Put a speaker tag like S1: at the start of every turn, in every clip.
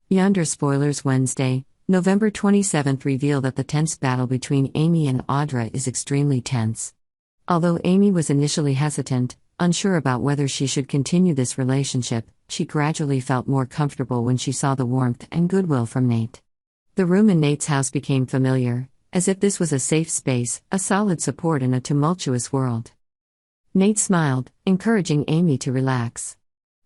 S1: Yonder spoilers Wednesday, November 27th reveal that the tense battle between Amy and Audra is extremely tense. Although Amy was initially hesitant, unsure about whether she should continue this relationship, she gradually felt more comfortable when she saw the warmth and goodwill from Nate. The room in Nate's house became familiar, as if this was a safe space, a solid support in a tumultuous world. Nate smiled, encouraging Amy to relax.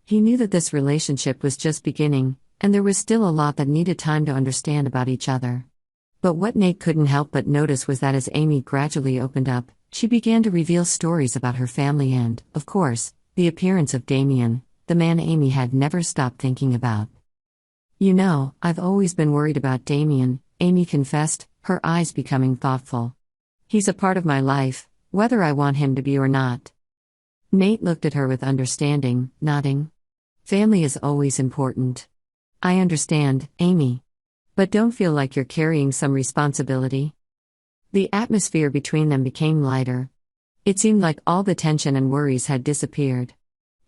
S1: He knew that this relationship was just beginning, and there was still a lot that needed time to understand about each other. But what Nate couldn't help but notice was that as Amy gradually opened up, she began to reveal stories about her family and, of course, the appearance of Damien, the man Amy had never stopped thinking about. "You know, I've always been worried about Damien," Amy confessed, her eyes becoming thoughtful. "He's a part of my life, whether I want him to be or not." Nate looked at her with understanding, nodding. "Family is always important. I understand, Amy. But don't feel like you're carrying some responsibility." The atmosphere between them became lighter. It seemed like all the tension and worries had disappeared.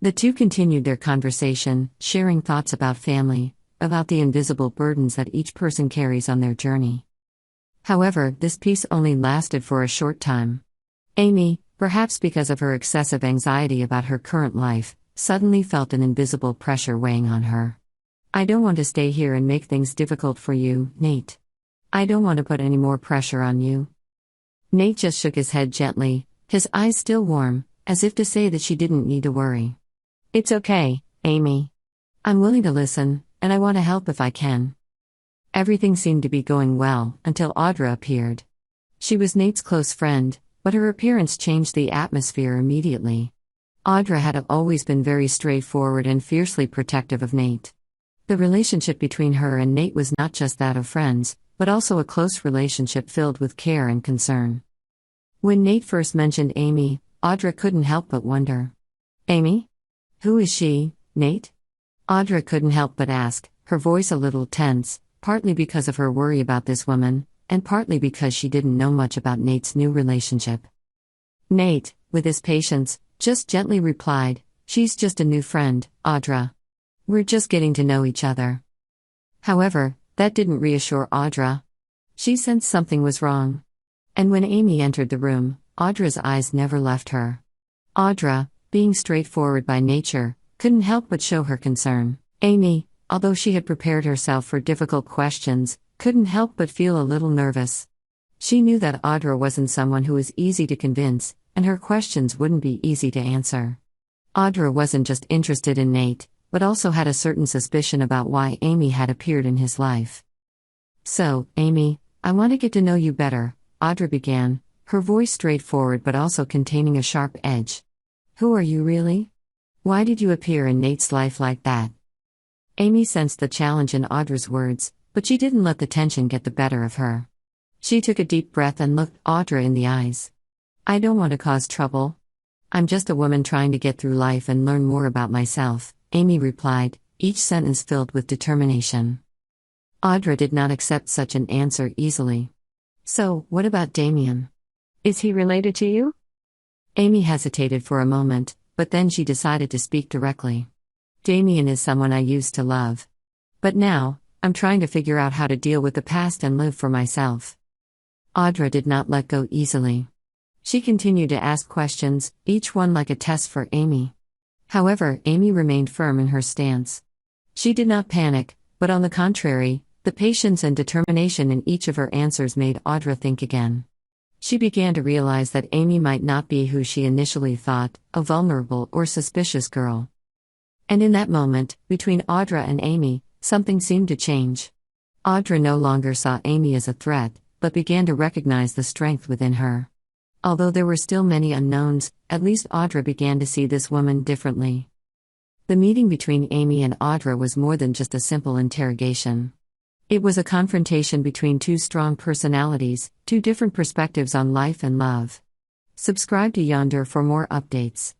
S1: The two continued their conversation, sharing thoughts about family, about the invisible burdens that each person carries on their journey. However, this peace only lasted for a short time. Amy, perhaps because of her excessive anxiety about her current life, suddenly felt an invisible pressure weighing on her. "I don't want to stay here and make things difficult for you, Nate. I don't want to put any more pressure on you." Nate just shook his head gently, his eyes still warm, as if to say that she didn't need to worry. "It's okay, Amy. I'm willing to listen, and I want to help if I can." Everything seemed to be going well, until Audra appeared. She was Nate's close friend, but her appearance changed the atmosphere immediately. Audra had always been very straightforward and fiercely protective of Nate. The relationship between her and Nate was not just that of friends, but also a close relationship filled with care and concern. When Nate first mentioned Amy, Audra couldn't help but wonder. "Amy? Who is she, Nate?" Audra couldn't help but ask, her voice a little tense, partly because of her worry about this woman, and partly because she didn't know much about Nate's new relationship. Nate, with his patience, just gently replied, "She's just a new friend, Audra. We're just getting to know each other." However, that didn't reassure Audra. She sensed something was wrong. And when Amy entered the room, Audra's eyes never left her. Audra, being straightforward by nature, couldn't help but show her concern. Amy, although she had prepared herself for difficult questions, couldn't help but feel a little nervous. She knew that Audra wasn't someone who was easy to convince, and her questions wouldn't be easy to answer. Audra wasn't just interested in Nate, but also had a certain suspicion about why Amy had appeared in his life. "So, Amy, I want to get to know you better," Audra began, her voice straightforward but also containing a sharp edge. "Who are you really? Why did you appear in Nate's life like that?" Amy sensed the challenge in Audra's words, but she didn't let the tension get the better of her. She took a deep breath and looked Audra in the eyes. "I don't want to cause trouble. I'm just a woman trying to get through life and learn more about myself," Amy replied, each sentence filled with determination. Audra did not accept such an answer easily. "So, what about Damien? Is he related to you?" Amy hesitated for a moment, but then she decided to speak directly. "Damien is someone I used to love. But now, I'm trying to figure out how to deal with the past and live for myself." Audra did not let go easily. She continued to ask questions, each one like a test for Amy. However, Amy remained firm in her stance. She did not panic, but on the contrary, the patience and determination in each of her answers made Audra think again. She began to realize that Amy might not be who she initially thought, a vulnerable or suspicious girl. And in that moment, between Audra and Amy, something seemed to change. Audra no longer saw Amy as a threat, but began to recognize the strength within her. Although there were still many unknowns, at least Audra began to see this woman differently. The meeting between Amy and Audra was more than just a simple interrogation. It was a confrontation between two strong personalities, two different perspectives on life and love. Subscribe to Yonder for more updates.